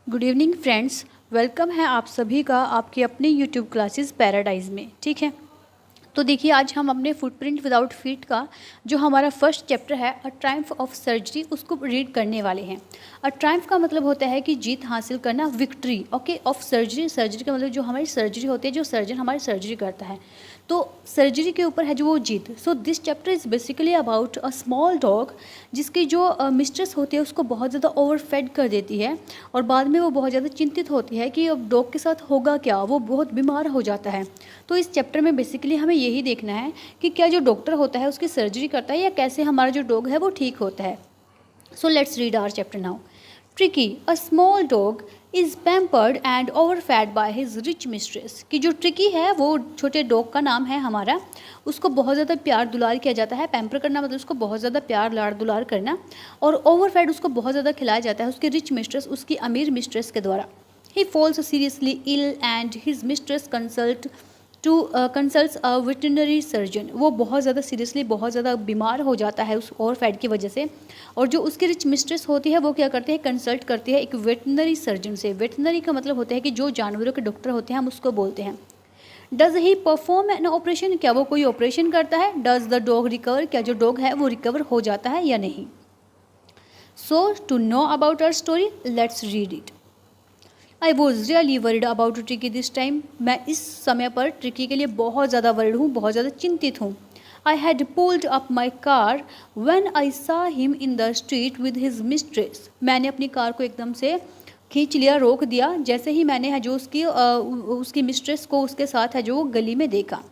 Good evening friends, welcome है आप सभी का आपकी अपनी यूट्यूब क्लासेस पैराडाइज में। ठीक है, तो देखिए आज हम अपने फुटप्रिंट विदाउट फीट का जो हमारा फर्स्ट चैप्टर है अ ट्रायम्फ ऑफ सर्जरी उसको रीड करने वाले हैं। अ ट्रायम्फ का मतलब होता है कि जीत हासिल करना, victory okay of surgery. Surgery का मतलब जो हमारी सर्जरी होती है, जो सर्जन हमारी सर्जरी करता है, तो सर्जरी के ऊपर है जो वो जीत। So this chapter is basically about a small dog जिसकी जो मिस्ट्रेस होती है उसको बहुत ज़्यादा ओवरफेड कर देती है और बाद में वो बहुत ज़्यादा चिंतित होती है कि अब डॉग के साथ होगा क्या, वो बहुत बीमार हो जाता है। तो इस चैप्टर में बेसिकली हमें यही देखना है कि क्या जो डॉक्टर होता है उसकी सर्जरी करता है या कैसे हमारा जो डॉग है वो ठीक होता है। So let's read our chapter now. Tricki, a small dog is pampered and overfed by his rich mistress. कि जो ट्रिकी है वो छोटे डॉग का नाम है हमारा, उसको बहुत ज़्यादा प्यार दुलार किया जाता है। पैम्पर करना मतलब उसको बहुत ज़्यादा प्यार लाड़ दुलार करना, और ओवरफेड उसको बहुत ज़्यादा खिलाया जाता है उसकी रिच मिस्ट्रेस, उसकी अमीर मिस्ट्रेस के द्वारा। He falls seriously ill and his mistress consults a veterinary surgeon. वो बहुत ज़्यादा सीरियसली बहुत ज़्यादा बीमार हो जाता है उस ओवरफेड की वजह से, और जो उसकी रिच मिस्ट्रेस होती है वो क्या करते हैं, कंसल्ट करती है एक वेटनरी सर्जन से। वेटनरी का मतलब होता है कि जो जानवरों के डॉक्टर होते हैं हम उसको बोलते हैं। Does he perform an operation, क्या वो कोई ऑपरेशन करता है। डज द डॉग रिकवर, क्या जो डॉग है वो रिकवर हो जाता है या नहीं। So to know about our story let's read it. I was really worried about Tricki this time. मैं इस समय पर ट्रिकी के लिए बहुत ज़्यादा वरिड हूँ, बहुत ज़्यादा चिंतित हूँ। I had pulled up my car when I सा him in the street with his mistress. मैंने अपनी कार को एकदम से खींच लिया, रोक दिया, जैसे ही मैंने है जो उसकी मिस्ट्रेस को उसके साथ है जो गली में देखा।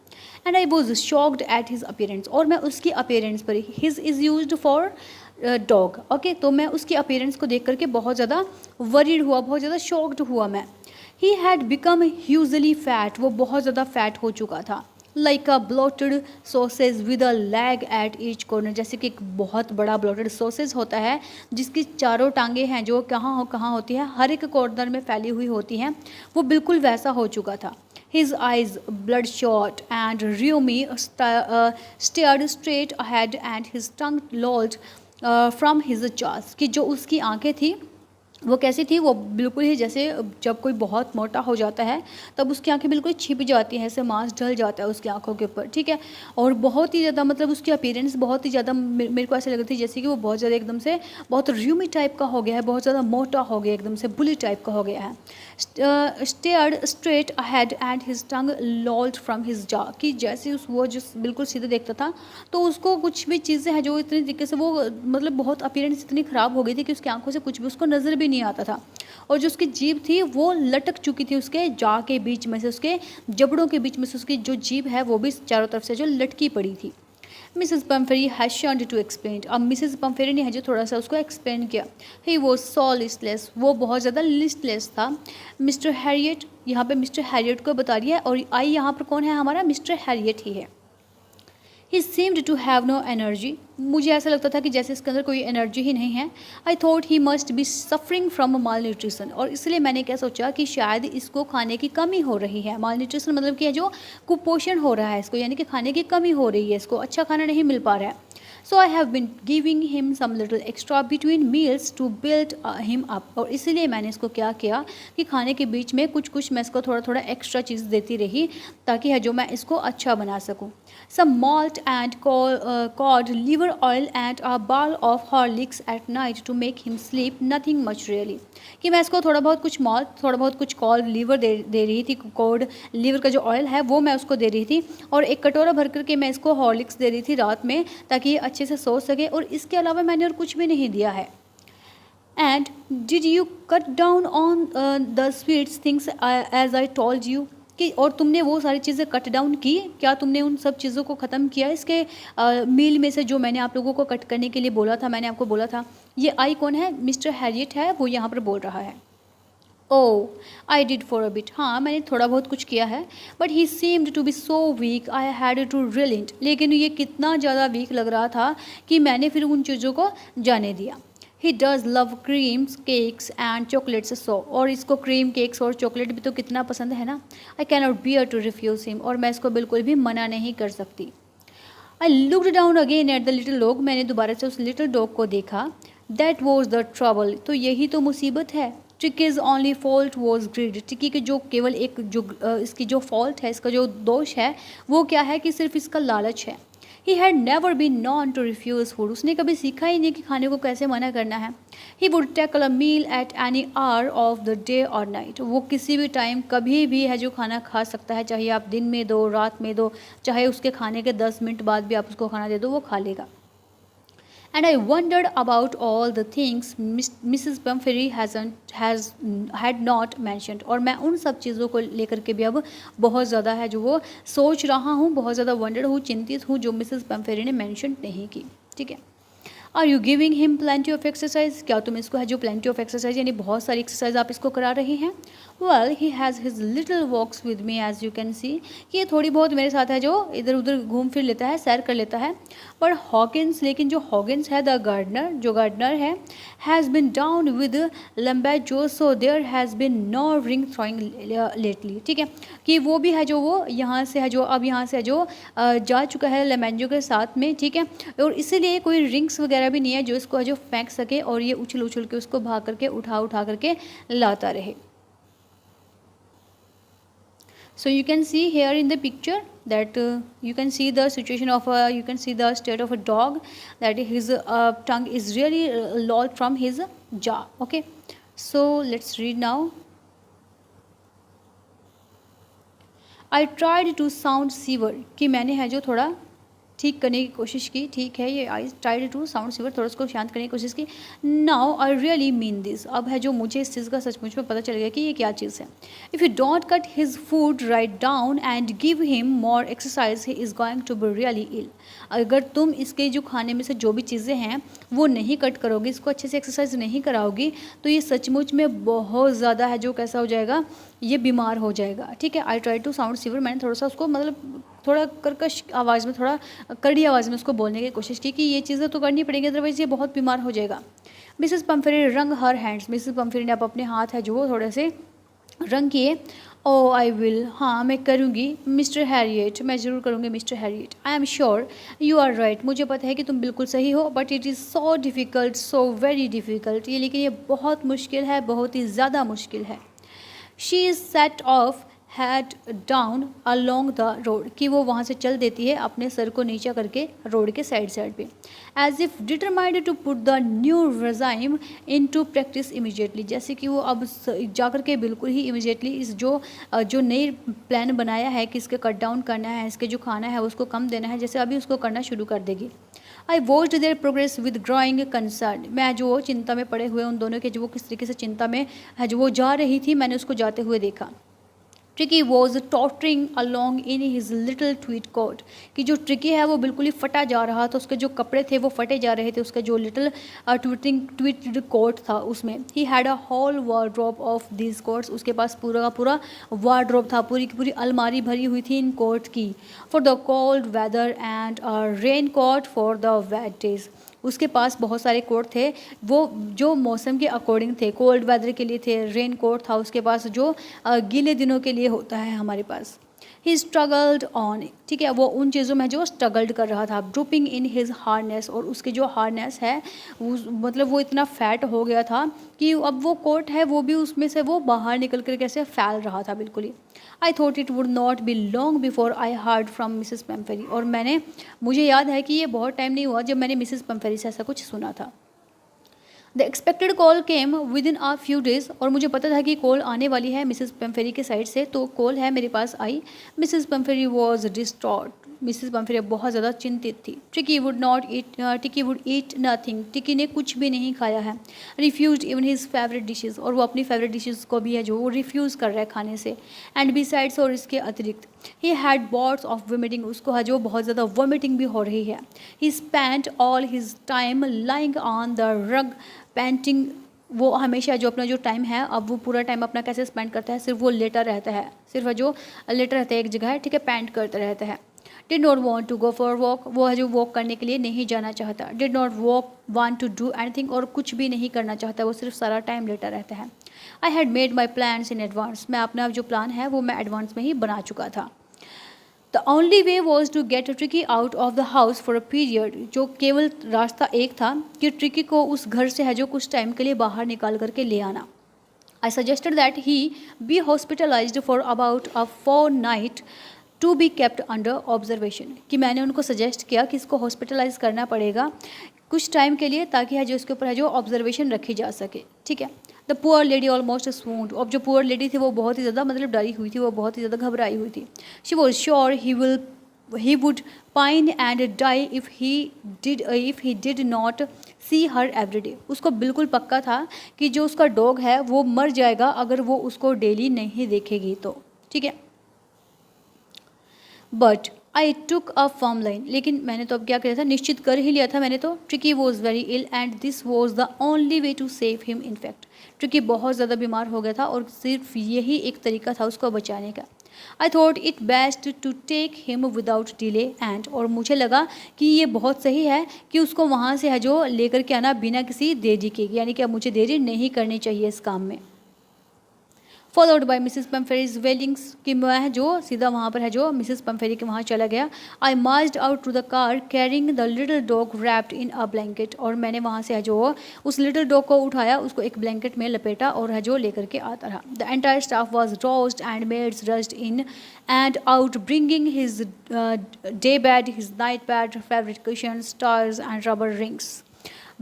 And I was shocked at his appearance, और मैं उसकी अपीयरेंस पर, his is used for dog okay, तो मैं उसकी अपीयरेंस को देख करके बहुत ज़्यादा वरीड हुआ, बहुत ज़्यादा शॉक्ड हुआ मैं। He had become hugely fat, वो बहुत ज़्यादा फैट हो चुका था। Like a bloated sausage with a lag at each corner, जैसे कि एक बहुत बड़ा ब्लोटेड सॉसेज होता है जिसकी चारों टांगे हैं जो कहाँ होती है, हर एक कॉर्नर में फैली हुई होती हैं, वो बिल्कुल वैसा हो चुका था। His eyes bloodshot and rheumy stared straight ahead and his tongue lolled from his jaws। कि जो उसकी आंखें थी वो कैसी थी, वो बिल्कुल ही जैसे जब कोई बहुत मोटा हो जाता है तब उसकी आंखें बिल्कुल छिप जाती हैं, ऐसे मांस ढल जाता है उसकी आंखों के ऊपर। ठीक है, और बहुत ही ज़्यादा मतलब उसकी अपीयरेंस बहुत ही ज़्यादा मेरे को ऐसे लग रही थी जैसे कि वो बहुत ज़्यादा एकदम से बहुत र्यूमी टाइप का हो गया है, बहुत ज़्यादा मोटा हो गया, एकदम से बुली टाइप का हो गया है। Stared straight ahead and his tongue लॉल्ड from his जा, कि जैसे वो जो बिल्कुल सीधे देखता था तो उसको कुछ भी चीज़ें हैं जो इतनी तरीके से वो मतलब बहुत अपीयरेंस इतनी ख़राब हो गई थी कि उसकी आंखों से कुछ भी उसको नज़र भी नहीं आता था, और जो उसकी जीभ थी वो लटक चुकी थी उसके जा के बीच में से, उसके जबड़ों के बीच में से उसकी जो जीभ है वो भी चारों तरफ से जो लटकी पड़ी थी। मिसेस पम्फेरी हैज शर्न्ड टू एक्सप्लेन, अब मिसेस पम्फेरी ने है जो थोड़ा सा उसको एक्सप्लेन किया। ही वो सो लिस्टलेस, वो बहुत ज़्यादा लिस्टलेस था। मिस्टर हैरियट, यहाँ पे मिस्टर हैरियट को बता रही है, और आई यहाँ पर कौन है, हमारा मिस्टर हैरियट ही है। He seemed to have no energy, मुझे ऐसा लगता था कि जैसे इसके अंदर कोई एनर्जी ही नहीं है। I thought he must be suffering from mall nutrition, और इसलिए मैंने क्या सोचा कि शायद इसको खाने की कमी हो रही है। माल न्यूट्रिशन मतलब कि जो कुपोषण हो रहा है इसको, यानी कि खाने की कमी हो रही है, इसको अच्छा खाना नहीं मिल पा रहा है। So I have been giving him some little extra between meals to build him up, और इसीलिए मैंने इसको क्या किया कि खाने के बीच में कुछ कुछ मैं इसको थोड़ा थोड़ा एक्स्ट्रा चीज़ देती रही ताकि है जो मैं इसको अच्छा बना सकूँ। Some malt and cod liver oil and a bowl of Horlicks at night to make him sleep, nothing much really. कि मैं इसको थोड़ा बहुत कुछ मॉल्ट, थोड़ा बहुत कुछ कॉड लिवर दे रही थी, कॉड लिवर का जो ऑयल है वो मैं उसको दे रही थी, और एक कटोरा भर करके मैं इसको हॉर्लिक्स दे रही थी रात में ताकि ये अच्छे से सो सके, और इसके अलावा मैंने और कुछ भी नहीं दिया है। And did you cut down on the sweets things as I told you, कि और तुमने वो सारी चीज़ें कट डाउन की, क्या तुमने उन सब चीज़ों को ख़त्म किया इसके मील में से जो मैंने आप लोगों को कट करने के लिए बोला था, मैंने आपको बोला था। ये आई कौन है, मिस्टर हैरियट है, वो यहाँ पर बोल रहा है। Oh I did for a bit, हाँ मैंने थोड़ा बहुत कुछ किया है। But he seemed to be so weak I had to relent, लेकिन ये कितना ज़्यादा वीक लग रहा था कि मैंने फिर उन चीज़ों को जाने दिया। He does love creams cakes and chocolates so, और इसको क्रीम केक्स और चॉकलेट भी तो कितना पसंद है ना। I can not bear to refuse him, और मैं इसको बिल्कुल भी मना नहीं कर सकती। I looked down again at the little dog, मैंने दोबारा से उस लिटिल डॉग को देखा। दैट वॉज द ट्रबल, तो यही तो मुसीबत है। Tricki's only fault was greed, Tricki के जो केवल एक जो इसकी जो फॉल्ट है, इसका जो दोष है वो क्या है कि सिर्फ इसका लालच है। He had never been known to refuse food, उसने कभी सीखा ही नहीं कि खाने को कैसे मना करना है। He would tackle a meal at any hour of the day और नाइट, वो किसी भी टाइम कभी भी है जो खाना खा सकता है, चाहे आप दिन में दो, रात में दो, चाहे उसके खाने के 10 मिनट बाद भी आप उसको खाना दे दो, वो खा लेगा। And I wondered about all the things Mrs. Pumphrey had not mentioned, और मैं उन सब चीज़ों को लेकर के भी अब बहुत ज़्यादा है जो वो सोच रहा हूँ, बहुत ज़्यादा वंडर्ड हूँ, चिंतित हूँ, जो मिसेस पम्फेरी ने मेंशन नहीं की। ठीक है। Are you giving him plenty of exercise, क्या तुम इसको है जो प्लेंटी ऑफ एक्सरसाइज यानी बहुत सारी एक्सरसाइज आप इसको करा रही हैं। Well he has his little walks with me as you can see, कि ये थोड़ी बहुत मेरे साथ है जो इधर उधर घूम फिर लेता है, सैर कर लेता है। पर हॉकिंस, लेकिन जो हॉकिंस है द गार्डनर, जो गार्डनर है, has been down with lumbago, so there has been no ring throwing lately. ठीक है, कि वो भी है जो वो यहाँ से है जो अब यहाँ से है जो जा चुका है लम्बैजो के साथ में। ठीक है, और इसीलिए कोई रिंग्स वगैरह भी नहीं है जो इसको है जो फेंक सके और ये उछल उछल के उसको भाग करके उठा करके लाता रहे। So you can see here in the picture that you can see the situation of you can see the state of a dog, that his tongue is really lolled from his jaw. Okay, so let's read now. I tried to sound severe, कि मैंने है जो थोड़ा ठीक करने की कोशिश की। ठीक है, ये आई ट्राइड टू साउंड सिवर, थोड़ा उसको शांत करने की कोशिश की। Now I really mean this, अब है जो मुझे इस चीज़ का सचमुच में पता चल गया कि ये क्या चीज़ है। If you don't cut his food right down and give him more exercise he is going to be really ill, अगर तुम इसके जो खाने में से जो भी चीज़ें हैं वो नहीं कट करोगी, इसको अच्छे से एक्सरसाइज नहीं कराओगी, तो ये सचमुच में बहुत ज़्यादा है जो कैसा हो जाएगा, ये बीमार हो जाएगा। ठीक है, आई ट्राई टू साउंड सिवर, मैंने थोड़ा सा उसको मतलब थोड़ा कर्कश आवाज़ में, थोड़ा कड़ी आवाज़ में उसको बोलने की कोशिश की कि ये चीज़ें तो करनी पड़ेगी, अदरवाइज़ ये बहुत बीमार हो जाएगा। मिसेस पम्फरी रंग हर हैंड्स, मिसेस पम्फरी ने अब अपने हाथ है जो वो थोड़े से रंग किए। ओ आई विल, हाँ मैं करूँगी मिस्टर हैरियट, मैं ज़रूर करूँगी mister Herriot. I am sure you are right, मुझे पता है कि तुम बिल्कुल सही हो, but it is so difficult, so very difficult, ये लेकिन ये बहुत मुश्किल है, बहुत ही ज़्यादा मुश्किल है। She is set of head down along the road, कि वो वहाँ से चल देती है अपने सर को नीचा करके रोड के साइड पे। As if determined to put the new regime into practice immediately, जैसे कि वो अब जा कर के बिल्कुल ही इमीजिएटली इस जो नई प्लान बनाया है कि इसके कट डाउन करना है, इसके जो खाना है उसको कम देना है, जैसे अभी उसको करना शुरू कर देगी। I watched there progress with growing concern, मैं जो चिंता में पड़े हुए उन दोनों के जो वो किस तरीके से चिंता में है जो वो जा रही थी, मैंने उसको जाते हुए देखा। Tricki was tottering along in his little tweed coat, कि जो ट्रिकी है वो बिल्कुल ही फटा जा रहा था, उसके जो कपड़े थे वो फटे जा रहे थे, उसका जो लिटिल ट्वीटेड कोट था उसमें। He had a whole wardrobe of these coats, उसके पास पूरा का पूरा वार्ड्रोब था, पूरी की पूरी अलमारी भरी हुई थी इन कोट की। For the cold weather and rain coat for the wet days, उसके पास बहुत सारे कोट थे वो जो मौसम के अकॉर्डिंग थे, कोल्ड वेदर के लिए थे, रेन कोट था उसके पास जो गीले दिनों के लिए होता है हमारे पास। ही स्ट्रगल्ड ऑन, ठीक है, वो उन चीज़ों में जो स्ट्रगल्ड कर रहा था। ड्रूपिंग इन हिज हार्नेस, और उसके जो हार्नेस है मतलब वो इतना फैट हो गया था कि अब वो कोट है वो भी उसमें से वो बाहर निकल कर कैसे फैल रहा था बिल्कुल ही। I thought it would not be long before I heard from Mrs Pumphrey, और मुझे याद है कि ये बहुत टाइम नहीं हुआ जब मैंने मिसेस पम्फेरी से ऐसा कुछ सुना था। The expected call came with in a few days, और मुझे पता था कि कॉल आने वाली है मिसेस पम्फेरी के साइड से, तो कॉल है मेरे पास आई। मिसेस पम्फेरी वॉज डिस्ट्रॉट, मिसेस पम्फेरी बहुत ज़्यादा चिंतित थी। टिकी वुड ईट नथिंग, टिकी ने कुछ भी नहीं खाया है। Refuse even his favourite dishes, और वो अपनी फेवरेट डिशेज़ को भी है जो वो रिफ्यूज़ कर रहा है खाने से। एंड बिसाइड्स, और इसके अतिरिक्त he had bots of vomiting, उसको है जो बहुत ज़्यादा वोमिटिंग भी हो रही है। ही spent all his time lying on the rug painting, वो हमेशा जो अपना जो टाइम है अब वो पूरा टाइम अपना कैसे स्पेंड करता है, सिर्फ वो लेटा रहता है, सिर्फ जो लेटा रहता है एक जगह है, ठीक है, पेंट करता रहता है। Did not want to go for walk, वो है जो वॉक करने के लिए नहीं जाना चाहता। Did not want to do anything, और कुछ भी नहीं करना चाहता, वो सिर्फ सारा टाइम लेटा रहता है। I had made my plans in advance, मैं अपना जो प्लान है वो मैं एडवांस में ही बना चुका था। The only way was to get Tricki out of the house for a period, जो केवल रास्ता एक था कि ट्रिकी को उस घर से है जो कुछ टाइम के लिए बाहर निकाल करके ले आना। I suggested that he be hospitalized for about a fortnight to be kept under observation, कि मैंने उनको सजेस्ट किया कि इसको हॉस्पिटलाइज करना पड़ेगा कुछ टाइम के लिए, ताकि है जो इसके ऊपर है जो ऑब्जर्वेशन रखी जा सके, ठीक है। द पुअर लेडी ऑलमोस्ट स्वून्ड, अब जो पुअर लेडी थी वो बहुत ही ज़्यादा मतलब डरी हुई थी, वो बहुत ही ज़्यादा घबराई हुई थी। She was sure he would pine and die if he did not see her everyday, उसको बिल्कुल पक्का था कि जो उसका डॉग है वो मर जाएगा अगर वो उसको डेली नहीं देखेगी तो, ठीक है। But I took a firm line, लेकिन मैंने तो अब क्या किया था, निश्चित कर ही लिया था मैंने तो। Tricki was very ill and this was the only way to save him. In fact Tricki बहुत ज़्यादा बीमार हो गया था और सिर्फ यही एक तरीका था उसको बचाने का। I thought it best to take him without delay and, और मुझे लगा कि ये बहुत सही है कि उसको वहाँ से है जो लेकर के आना बिना किसी देरी के, यानी कि अब मुझे देरी नहीं करनी चाहिए इस काम में। फॉलोड बाई मिसिस पम्फेरीज वेलिंग्स, कि मैं जो सीधा वहाँ पर है जो मिसिस पम्फेरी के वहाँ चला गया। I marched out to the car carrying the little dog wrapped in a blanket, और मैंने वहाँ से है जो उस लिटिल डॉग को उठाया, उसको एक ब्लैंकेट में लपेटा और है जो लेकर के आता रहा। The entire staff was roused and maids rushed in and out bringing his day bed, his night pad, favourite cushions, stars and rubber rings,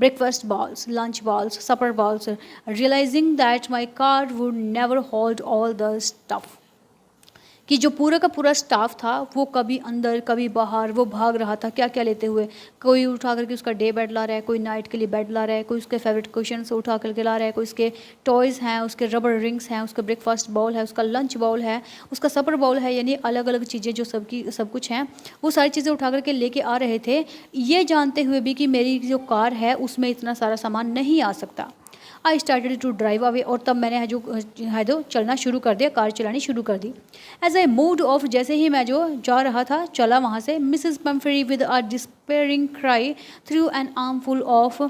breakfast balls, lunch balls, supper balls, realizing that my car would never hold all the stuff, कि जो पूरा का पूरा staff था वो कभी अंदर कभी बाहर वो भाग रहा था क्या क्या लेते हुए। कोई उठा करके उसका डे बेड ला रहा है, कोई नाइट के लिए बेड ला रहा है, कोई उसके फेवरेट क्वेश्चन से उठा करके ला रहा है, कोई उसके टॉयज़ हैं, उसके रबर रिंग्स हैं, उसका ब्रेकफास्ट बाउल है, उसका लंच बाउल है, उसका सपर बाउल है, यानी अलग अलग चीज़ें जो सबकी सब कुछ हैं वो सारी चीज़ें उठा करके लेके आ रहे थे, ये जानते हुए भी कि मेरी जो कार है उसमें इतना सारा सामान नहीं आ सकता। I started to drive away, और तब मैंने है जो चलना शुरू कर दिया, कार चलानी शुरू कर दी। एज आई मूव्ड ऑफ, जैसे ही मैं जो जा रहा था चला वहाँ से, Mrs Pumphrey with a despairing cry threw an armful of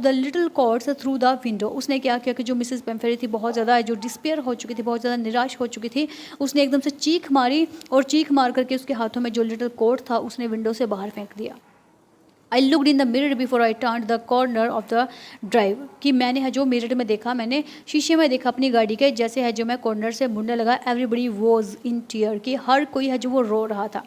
the little coats through the window, उसने क्या किया कि जो मिसेस पम्फेरी थी बहुत ज़्यादा जो डिस्पेयर हो चुकी थी, बहुत ज़्यादा निराश हो चुकी थी, उसने एकदम से चीख मारी और चीख मार करके उसके हाथों में जो लिटिल कॉर्ड था उसने विंडो से बाहर फेंक दिया। I looked in the mirror before I turn the corner of the drive, कि मैंने है जो मिरर में देखा, मैंने शीशे में देखा अपनी गाड़ी के, जैसे है जो मैं कॉर्नर से मुड़ने लगा, एवरीबडी वॉज इन टीयर, कि हर कोई है जो वो रो रहा था।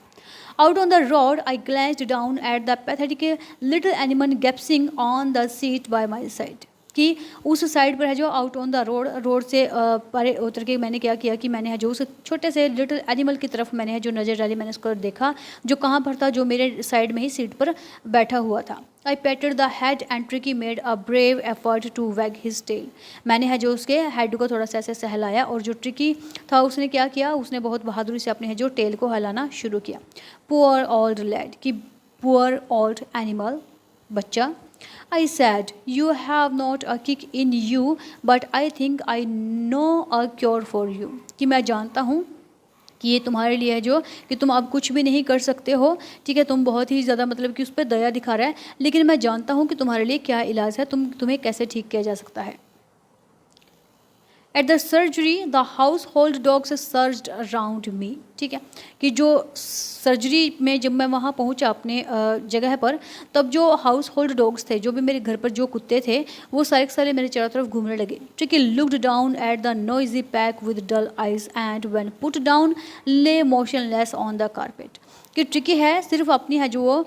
Out on the road I glanced down at the pathetic little animal gasping on the seat by my side, कि उस साइड पर है जो आउट ऑन द रोड से परे उतर के मैंने क्या किया कि मैंने है जो उस छोटे से लिटिल एनिमल की तरफ मैंने है जो नज़र डाली, मैंने उसको देखा जो कहाँ पर था, जो मेरे साइड में ही सीट पर बैठा हुआ था। I patted the head and Tricki made a brave effort to wag his tail, मैंने है जो उसके हेड को थोड़ा सा ऐसे सहलाया, और जो ट्रिकी था उसने क्या किया, उसने बहुत बहादुरी से अपने है जो टेल को हिलाना शुरू किया। पुअर ओल्ड लैड, कि पुअर ओल्ड एनिमल, बच्चा। I said, you have not a kick in you, but I think I know a cure for you, कि मैं जानता हूँ कि ये तुम्हारे लिए है जो कि तुम अब कुछ भी नहीं कर सकते हो, ठीक है, तुम बहुत ही ज़्यादा मतलब कि उस पर दया दिखा रहा है, लेकिन मैं जानता हूँ कि तुम्हारे लिए क्या इलाज है, तुम्हें कैसे ठीक किया जा सकता है। At the surgery the house hold dogs surged around me, ठीक है, कि जो सर्जरी में जब मैं वहाँ पहुँचा अपने जगह पर, तब जो हाउस होल्ड डॉग्स थे, जो भी मेरे घर पर जो कुत्ते थे, वो सारे के सारे मेरे चारों तरफ घूमने लगे। Tricki looked down at the noisy pack with dull eyes and when put down lay motionless on the carpet, कि ट्रिकी है सिर्फ अपनी है जो वो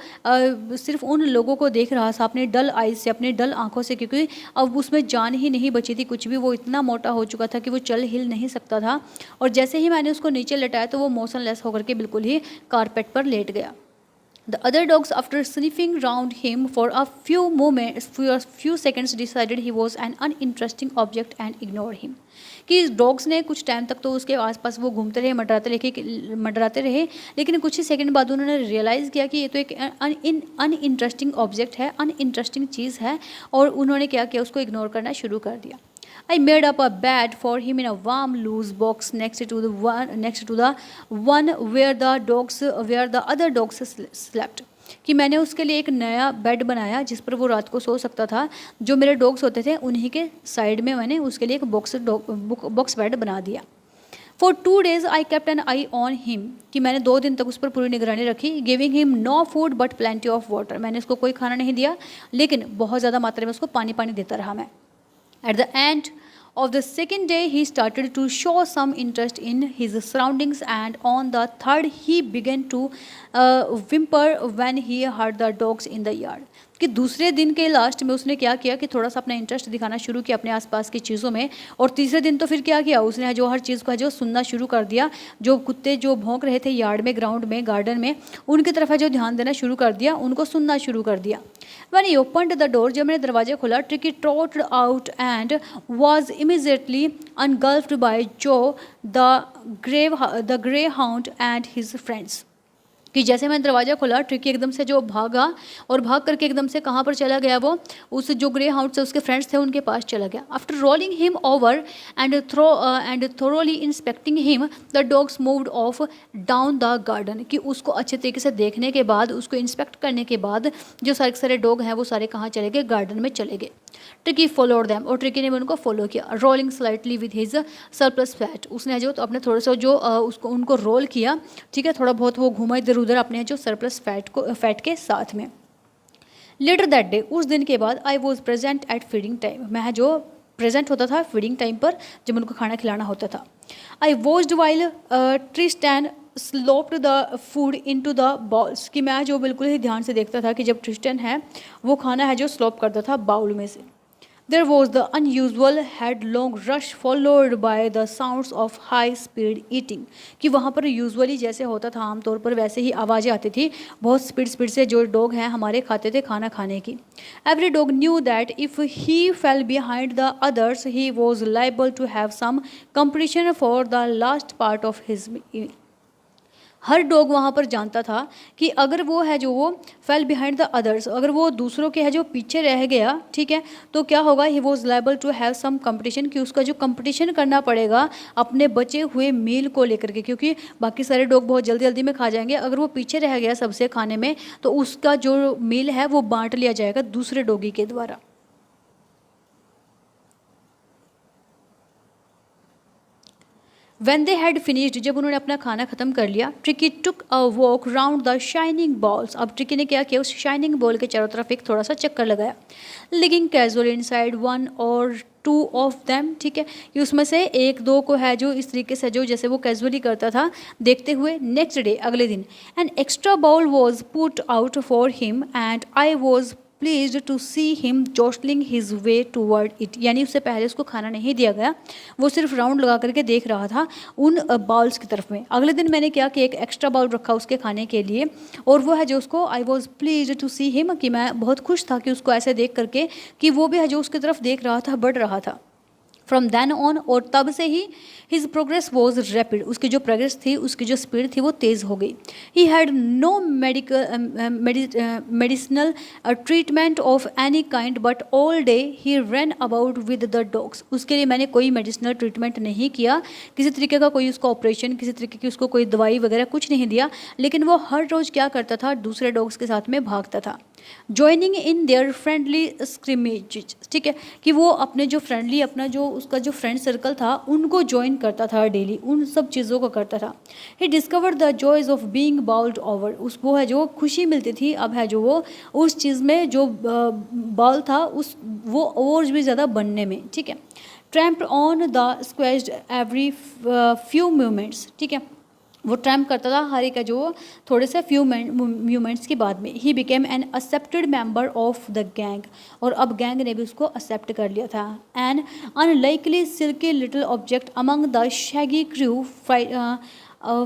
सिर्फ उन लोगों को देख रहा था अपने डल आइज से, अपने डल आंखों से, क्योंकि अब उसमें जान ही नहीं बची थी कुछ भी, वो इतना मोटा हो चुका था कि वो चल हिल नहीं सकता था, और जैसे ही मैंने उसको नीचे लटाया तो वो मोशनलेस होकर के बिल्कुल ही कारपेट पर लेट गया। The other dogs, after sniffing round him for a few seconds, decided he was an uninteresting object and ignored him, कि डॉग्स ने कुछ टाइम तक तो उसके आसपास वो घूमते रहे, मंडराते रहे, लेकिन कुछ ही सेकंड बाद उन्होंने रियलाइज़ किया कि ये तो एक अनइंटरेस्टिंग ऑब्जेक्ट है, अनइंटरेस्टिंग चीज़ है, और उन्होंने क्या किया, उसको इग्नोर करना शुरू कर दिया। I made up a bed for him in a warm, loose box next to the one where the other dogs slept, कि मैंने उसके लिए एक नया बेड बनाया जिस पर वो रात को सो सकता था, जो मेरे डॉग्स होते थे उन्हीं के साइड में मैंने उसके लिए एक बॉक्स बेड बना दिया। For 2 days I kept an eye on him, कि मैंने 2 दिन तक उस पर पूरी निगरानी रखी। Giving him no food but plenty of water, मैंने उसको कोई खाना नहीं दिया, लेकिन बहुत ज़्यादा मात्रा में उसको पानी देता रहा मैं। At the end of the second day, he started to show some interest in his surroundings, and on the third, he began to whimper when he heard the dogs in the yard. कि दूसरे दिन के last में उसने क्या किया कि थोड़ा सा अपना इंटरेस्ट दिखाना शुरू किया अपने आसपास की चीज़ों में, और तीसरे दिन तो फिर क्या किया उसने जो हर चीज़ को है जो सुनना शुरू कर दिया, जो कुत्ते जो भौंक रहे थे यार्ड में, ग्राउंड में, गार्डन में, उनकी तरफ है जो ध्यान देना शुरू कर दिया, उनको सुनना शुरू कर दिया. When he opened the door, जब मैंने दरवाजा खोला, Tricky trotted out and was immediately engulfed by Joe, the greyhound and his friends. कि जैसे मैंने दरवाज़ा खोला, ट्रिकी एकदम से जो भागा और भाग करके एकदम से कहाँ पर चला गया, वो उस जो ग्रे हाउंड से उसके फ्रेंड्स थे उनके पास चला गया. After rolling him over and thoroughly inspecting him, the dogs moved of down the garden. कि उसको अच्छे तरीके से देखने के बाद, उसको इंस्पेक्ट करने के बाद जो सारे सारे डॉग हैं वो सारे कहाँ चले गए, गार्डन में चले गए. ट्रिकी फॉलोड दैम, और ट्रिकी ने भी उनको फॉलो किया. Rolling slightly with his surplus fat, उसने जो तो अपने थोड़े से जो उसको उनको रोल किया, ठीक है, थोड़ा बहुत वो घूमा इधर उधर अपने जो सरप्लस फैट के साथ में. लेटर दैट डे, उस दिन के बाद, I was present at feeding time, मैं जो प्रेजेंट होता था फीडिंग टाइम पर जब उनको खाना खिलाना होता था. I watched while Tristan slopped the food into the bowls, कि मैं जो बिल्कुल ही ध्यान से देखता था कि जब ट्रिस्टन है वो खाना है जो स्लोप करता था बाउल में से. There was the unusual headlong rush followed by the sounds of high speed eating, कि वहाँ पर यूजुअली जैसे होता था आमतौर पर वैसे ही आवाज़ें आती थी, बहुत स्पीड से जो डॉग हैं हमारे खाते थे खाना खाने की. Every dog knew that if he fell behind the others, he was liable to have some competition for the last part of his meal. Her dog वहाँ पर जानता था कि अगर वो है जो वो फेल बिहाइंड द अदर्स, अगर वो दूसरों के है जो पीछे रह गया, ठीक है, तो क्या होगा, he was liable to have some competition, कि उसका जो कंपटीशन करना पड़ेगा अपने बचे हुए मील को लेकर के, क्योंकि बाकी सारे डॉग बहुत जल्दी जल्दी में खा जाएंगे, अगर वो पीछे रह गया सबसे खाने में तो उसका जो मील है वो बांट लिया जाएगा दूसरे डॉगी के द्वारा. When they had finished, जब उन्होंने अपना खाना ख़त्म कर लिया, tricky took a walk round the shining balls. अब ट्रिकी ने क्या किया, उस शाइनिंग बॉल के चारों तरफ एक थोड़ा सा चक्कर लगाया. Looking casually inside one or two of them, ठीक है, कि उसमें से एक दो को है जो इस तरीके से जो जैसे वो कैजुअली करता था देखते हुए. नेक्स्ट डे, अगले दिन, an extra bowl was put out for him and I was pleased to see him jostling his way toward it, यानी उससे पहले उसको खाना नहीं दिया गया, वो सिर्फ राउंड लगा करके देख रहा था उन बाउल्स की तरफ में. अगले दिन मैंने क्या कि एक एक्स्ट्रा बाउल रखा उसके खाने के लिए, और वो है जो उसको I was pleased to see him, कि मैं बहुत खुश था कि उसको ऐसे देख करके कि वो भी है जो उसकी तरफ देख रहा था, बढ़ रहा था. फ्रॉम देन ऑन, और तब से ही हिज प्रोग्रेस वॉज रैपिड, उसकी जो प्रोग्रेस थी, उसकी जो स्पीड थी वो तेज़ हो गई. He had no medicinal treatment of any kind but all day he run about with the dogs. उसके लिए मैंने कोई मेडिसिनल ट्रीटमेंट नहीं किया, किसी तरीके का कोई उसको ऑपरेशन, किसी तरीके की उसको कोई दवाई वगैरह कुछ नहीं दिया, लेकिन वो हर रोज़ क्या करता था, दूसरे डॉग्स के साथ में भागता था. Joining in their friendly scrimmage, ठीक है, कि वो अपने जो फ्रेंडली अपना जो उसका जो फ्रेंड सर्कल था उनको ज्वाइन करता था डेली, उन सब चीज़ों को करता था. He discovered the joys of being bowled over, उसको है जो खुशी मिलती थी अब है जो वो उस चीज़ में जो बाउल था उस वो और भी ज़्यादा बनने में, ठीक है. Tramp on the squashed every few moments, ठीक है, वो ट्रैम्प करता था हर एक जो थोड़े से फ्यू मूवमेंट्स के बाद में. He became an accepted member of the gang, और अब गैंग ने भी उसको एक्सेप्ट कर लिया था. An unlikely silky little object among the shaggy crew,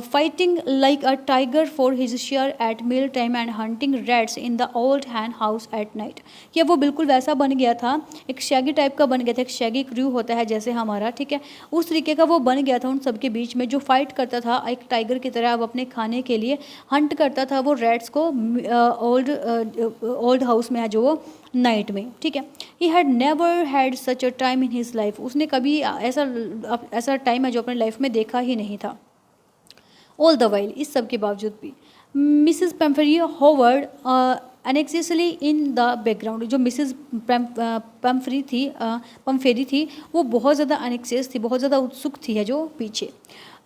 fighting like a tiger for his share at meal time and hunting rats in the old hen house at night. कि वो बिल्कुल वैसा बन गया था, एक शैगी टाइप का बन गया था, एक शैगी क्रू होता है जैसे हमारा, ठीक है, उस तरीके का वो बन गया था उन सबके बीच में, जो फाइट करता था एक टाइगर की तरह. अब अपने खाने के लिए हंट करता था वो रैट्स को ओल्ड हाउस में है जो वो नाइट में, ठीक है. He had never had such a time in his life, उसने कभी ऐसा टाइम है जो अपने लाइफ में देखा ही नहीं था. ऑल द वाइल, इस सब के बावजूद भी, Mrs Pumphrey hovered anxiously in the background. जो मिसेस पम्फेरी थी वो बहुत ज़्यादा अनेक्सियस थी, बहुत ज़्यादा उत्सुक थी है जो पीछे।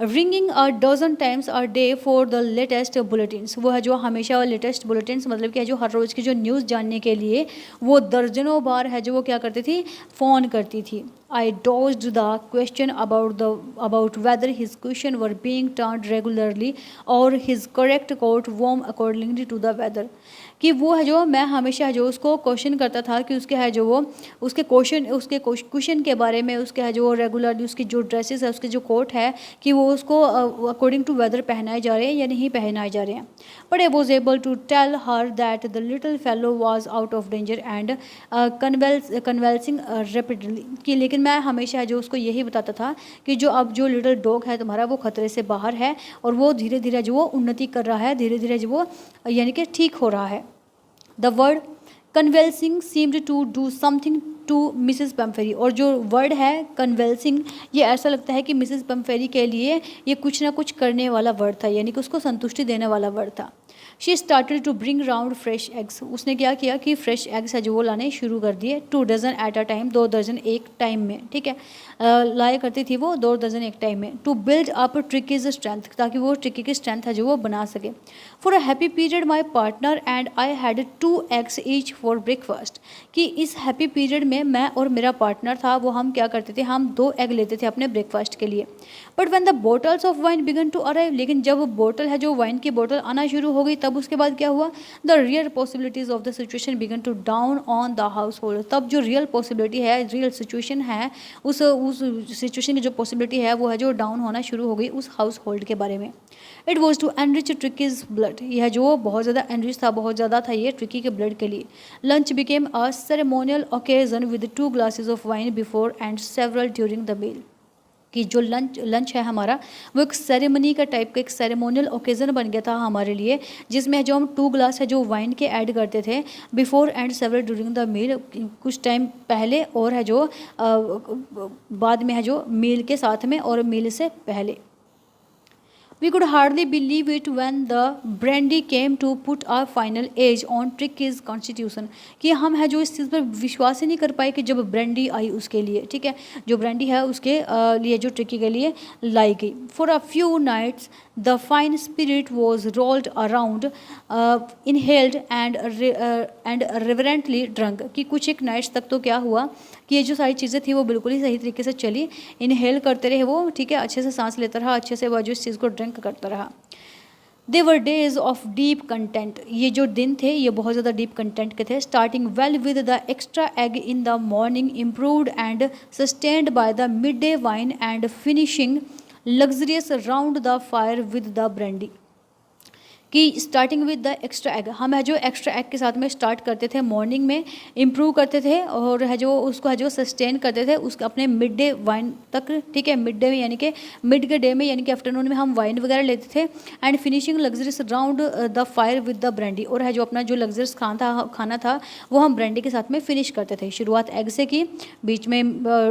Ringing a dozen times a day for the latest bulletins, वो है जो हमेशा लेटेस्ट बुलेटिन्स मतलब कि है जो हर रोज़ की जो न्यूज़ जानने के लिए वो दर्जनों बार है जो वो क्या करती थी, फ़ोन करती थी। I dodged the question about whether his question were being turned regularly or his correct coat warm accordingly to the weather। कि वो है जो मैं हमेशा है जो उसको क्वेश्चन करता था कि उसके है जो वो उसके क्वेश्चन के बारे में, उसके है जो वो रेगुलरली उसकी जो ड्रेसेस है, उसके जो कोट है कि वो उसको अकॉर्डिंग टू वेदर पहनाए जा रहे हैं या नहीं पहनाए जा रहे हैं। But I was able to tell her that the little fellow was out of danger and convalescing rapidly. कि लेकिन मैं हमेशा है जो उसको यही बताता था कि जो अब जो लिटिल डॉग है तुम्हारा वो खतरे से बाहर है और वो धीरे धीरे जो वो उन्नति कर रहा है, धीरे धीरे जो वो यानी कि ठीक हो रहा है। The word convalescing seemed to do something to Mrs Pumphrey, और जो वर्ड है कन्वेल्सिंग ये ऐसा लगता है कि मिसेस पम्फेरी के लिए ये कुछ ना कुछ करने वाला वर्ड था, यानी कि उसको संतुष्टि देने वाला वर्ड था। She started to bring round fresh eggs, उसने क्या किया कि फ्रेश एग्स है जो वो लाने शुरू कर दिए। 2 डजन एट अ टाइम, 2 दर्जन एक टाइम में, ठीक है, लाया करती थी वो 2 दर्जन एक टाइम में। To build up Tricki's strength, ताकि वो ट्रिकी की स्ट्रेंथ है जो वो बना सके। For a happy period my partner and I had 2 eggs each for breakfast, कि इस हैप्पी पीरियड में मैं और मेरा पार्टनर था वो हम क्या करते थे, हम 2 एग लेते थे अपने ब्रेकफास्ट के लिए। But when the bottles of wine began to arrive, लेकिन जब बोतल है जो वाइन की बोतल आना शुरू हो गई तब उसके बाद क्या हुआ, the real possibilities of the situation began to dawn on the household. तब जो रियल पॉसिबिलिटी है, रियल सिचुएशन है, उस सिचुएशन की जो पॉसिबिलिटी है वो है जो डाउन होना शुरू हो गई उस हाउस होल्ड के बारे में। It was to enrich Tricki's blood, यह जो बहुत ज़्यादा एनरिच था, बहुत ज़्यादा था ये ट्रिकी के ब्लड के लिए। Lunch became a ceremonial occasion with 2 glasses of wine before and several during the meal, कि जो लंच है हमारा वो एक सेरेमनी का टाइप का एक सेरेमोनियल ओकेज़न बन गया था हमारे लिए, जिसमें जो हम 2 ग्लास है जो वाइन के ऐड करते थे before and several during the meal, कुछ टाइम पहले और है जो बाद में है जो मील के साथ में और मील से पहले। We could hardly believe it when the brandy came to put a final age on Tricky's constitution, कि हम है जो इस चीज़ पर विश्वास ही नहीं कर पाए कि जब ब्रांडी आई उसके लिए, ठीक है, जो ब्रांडी है उसके लिए जो ट्रिकी के लिए लाई गई। For a few nights the fine spirit was rolled around inhaled and reverently drunk, कि कुछ एक नाइट्स तक तो क्या हुआ कि ये जो सारी चीज़ें थी वो बिल्कुल ही सही तरीके से चली, इनहेल करते रहे वो, ठीक है, अच्छे से सांस लेता रहा, अच्छे से वो जो इस चीज़ को ड्रिंक करता रहा। दे वर डेज ऑफ डीप कंटेंट, ये जो दिन थे ये बहुत ज़्यादा डीप कंटेंट के थे। Starting well with the extra egg in the morning improved and sustained by the mid day wine and finishing luxurious round the fire with the brandy, कि starting with the extra egg, हम है जो extra egg के साथ में start करते थे morning में, इम्प्रूव करते थे और है जो उसको है जो सस्टेन करते थे उसका अपने मिड डे वाइन तक, ठीक है, मिड डे में यानी कि मिड के डे में यानी कि आफ्टरनून में हम वाइन वगैरह लेते थे। And finishing luxurious round the fire with the brandy, और है जो अपना जो लग्जरियस खाना था वो हम ब्रांडी के साथ में फिनिश करते थे। शुरुआत एग से की, बीच में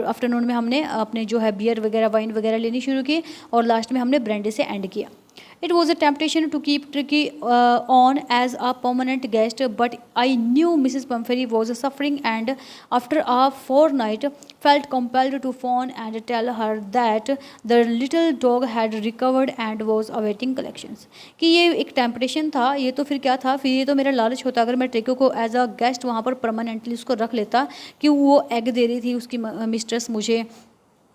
आफ्टरनून में हमने अपने जो है बियर वगैरह वाइन वगैरह लेनी शुरू की और लास्ट में हमने ब्रांडी से एंड किया। It was a temptation to keep Tricky on as a permanent guest, but I knew Mrs. Pumphrey was suffering, and after a fortnight, felt compelled to phone and tell her that the little dog had recovered and was awaiting collections। कि ये एक temptation था, ये तो फिर क्या था, फिर ये तो मेरा लालच होता अगर मैं ट्रिकी को एज अ गेस्ट वहाँ पर परमानेंटली उसको रख लेता, कि वो एग दे रही थी उसकी मिस्ट्रेस,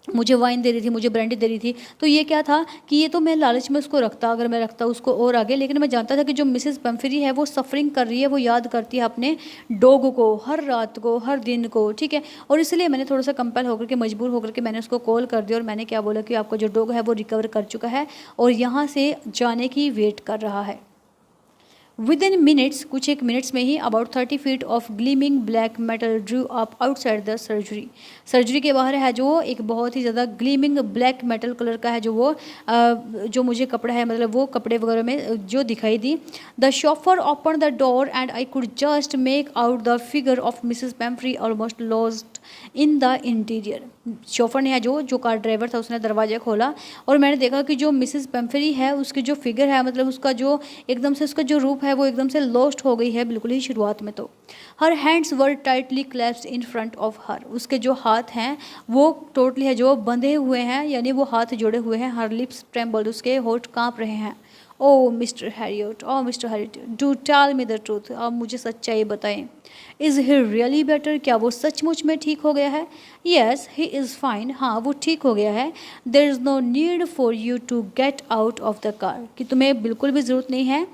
मुझे वाइन दे रही थी, मुझे ब्रांडी दे रही थी, तो ये क्या था कि ये तो मैं लालच में उसको रखता, अगर मैं रखता उसको और आगे, लेकिन मैं जानता था कि जो मिसेस पम्फरी है वो सफरिंग कर रही है, वो याद करती है अपने डॉग को हर रात को, हर दिन को, ठीक है, और इसलिए मैंने थोड़ा सा कंपेल होकर के, मजबूर होकर के मैंने उसको कॉल कर दिया और मैंने क्या बोला कि आपका जो डॉग है वो रिकवर कर चुका है और यहाँ से जाने की वेट कर रहा है। विद इन मिनट्स, कुछ एक मिनट्स में ही about 30 feet of gleaming black metal drew up outside the surgery के बाहर है जो एक बहुत ही ज़्यादा ग्लीमिंग ब्लैक मेटल कलर का है जो वो जो मुझे कपड़ा है, मतलब वो कपड़े वगैरह में जो दिखाई दी। The chauffeur open the door and I could just make out the figure of Mrs Pumphrey almost lost in the interior. Chauffeur ने जो कार ड्राइवर था उसने दरवाज़ा खोला और मैंने देखा कि जो मिसेस पैम्फ्री है उसकी जो फिगर है, मतलब उसका जो एकदम से उसका जो रूप है वो एकदम से लॉस्ट हो गई है बिल्कुल ही शुरुआत में तो। Her hands were tightly clapped in front of her, उसके जो हाथ हैं वो टोटली है जो बंधे हुए हैं, यानी वो हाथ जोड़े हुए हैं। हर लिप्स ट्रेम्बल्ड, उसके होठ कांप रहे हैं। Oh Mr Herriot, oh Mr Herriot, do tell me the truth, आप मुझे सच्चाई बताएं। इज़ ही रियली बेटर, क्या वो सचमुच में ठीक हो गया है? येस ही इज़ फाइन, हाँ वो ठीक हो गया है। There is no need for you to get out of the car, कि तुम्हें बिल्कुल भी ज़रूरत नहीं है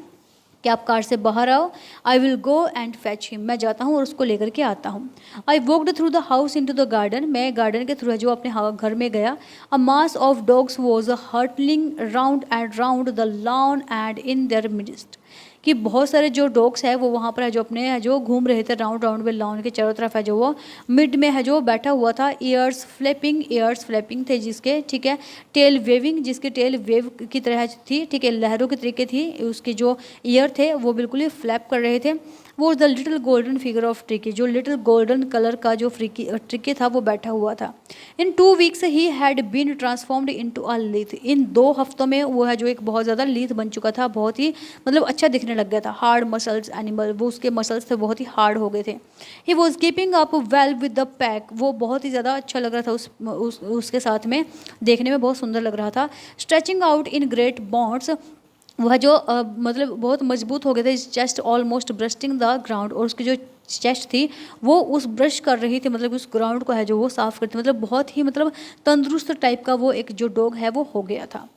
कि आप कार से बाहर आओ। I will go and fetch him, मैं जाता हूँ और उसको लेकर के आता हूँ। I walked through the house into the garden, मैं गार्डन के थ्रू है जो अपने घर में गया। A mass of dogs was hurtling round and round the lawn and in their midst, कि बहुत सारे जो डॉग्स है वो वहाँ पर है जो अपने है जो घूम रहे थे राउंड राउंड में लॉन के चारों तरफ है जो वो मिड में है जो बैठा हुआ था। ईयर्स फ्लैपिंग थे जिसके, ठीक है, टेल वेविंग, जिसके टेल वेव की तरह थी, ठीक है, लहरों की तरीके थी, उसके जो ईयर थे वो बिल्कुल ही फ्लैप कर रहे थे। वो the little golden figure of Tricki, जो लिटिल गोल्डन कलर का जो ट्रिकी था वो बैठा हुआ था। इन 2 वीक्स ही had been transformed into a lithe, इन 2 हफ्तों में वो है जो एक बहुत ज़्यादा लीथ बन चुका था, बहुत ही मतलब अच्छा दिखने लग गया था। हार्ड मसल्स एनिमल, वो उसके मसल्स थे बहुत ही हार्ड हो गए थे। He was keeping up well with the pack, वो बहुत ही ज़्यादा अच्छा लग रहा था उसके साथ में, देखने में बहुत सुंदर लग रहा था। Stretching out in great bonds, वह जो मतलब बहुत मजबूत हो गए थे। Chest almost bursting the ground, और उसकी जो चेस्ट थी वो उस ब्रश कर रही थी, मतलब उस ग्राउंड को है जो वो साफ करती, मतलब बहुत ही मतलब तंदुरुस्त टाइप का वो एक जो डॉग है वो हो गया था।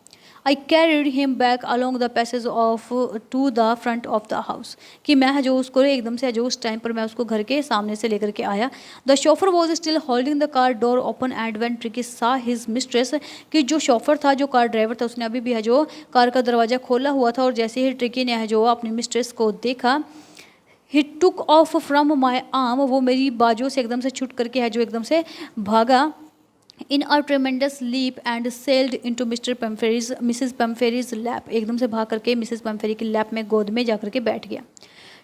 I carried him back along the passage off to the front of the house, कि मैं जो उसको एकदम से जो उस टाइम पर मैं उसको घर के सामने से लेकर के आया। The chauffeur was still holding the car door open and when tricky सा हिज मिस्ट्रेस, कि जो शोफर था जो कार ड्राइवर था उसने अभी भी है जो कार का दरवाज़ा खोला हुआ था, और जैसे ही ट्रिकी ने है जो अपनी मिस्ट्रेस को देखा, he took off from my arm, वो मेरी बाजू से एकदम से छुट करके है जो एकदम से भागा। In a tremendous leap and sailed into Mrs Pumphrey's lap, एकदम से भाग करके मिसेस पेम्फेरी की लैप में गोद में जाकर के बैठ गया।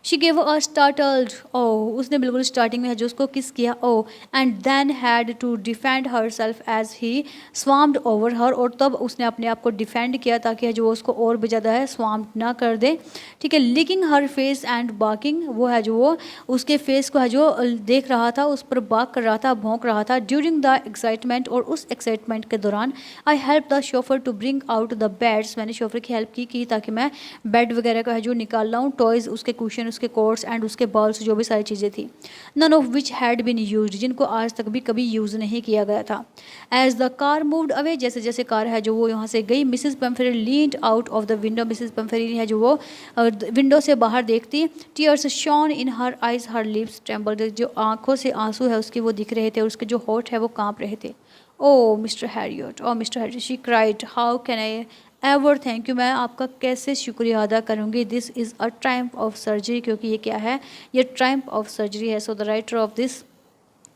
She gave a startled oh, उसने बिल्कुल स्टार्टिंग में है जो उसको किस किया oh, and then had to defend herself as he swarmed over her, और तब उसने अपने आप को डिफेंड किया ताकि है जो उसको और भी ज़्यादा है स्वाम्ड ना कर दे, ठीक है। Licking her face and barking, वो है जो वो उसके फेस को है जो देख रहा था, उस पर बाक कर रहा था, भौंक रहा था। ड्यूरिंग द एक्साइटमेंट, और उस एक्साइटमेंट के दौरान I help the chauffeur to bring out the beds, मैंने शोफर की हेल्प की ताकि मैं बेड वगैरह का है जो निकाल लाऊँ, टॉयज़, उसके कुशन, उसके कोट्स एंड उसके बॉल्स, जो भी सारी चीज़ें थी। None of which had been used, जिनको आज तक भी कभी यूज़ नहीं किया गया था। As the car moved away, जैसे जैसे कार है जो वो यहाँ से गई, Mrs Pumphrey leaned out of the window, Mrs Pumphrey है जो वो विंडो से बाहर देखती। Tears shone in her eyes, her lips trembled, जो आंखों से आंसू है उसके वो दिख रहे थे, और उसके जो होठ है वो कांप रहे थे। Oh Mr Herriot, oh Mr Herriot, she cried, how can I ever thank you, मैं आपका कैसे शुक्रिया अदा करूँगी। This is a triumph of surgery, क्योंकि ये क्या है, ये ट्रायम्फ ऑफ सर्जरी है। So the writer of this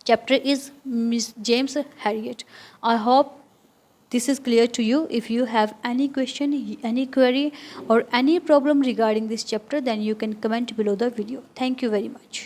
chapter is Miss James Harriet. I hope this is clear to you. If you have any question, any query, or any problem regarding this chapter, then you can comment below the video. Thank you very much.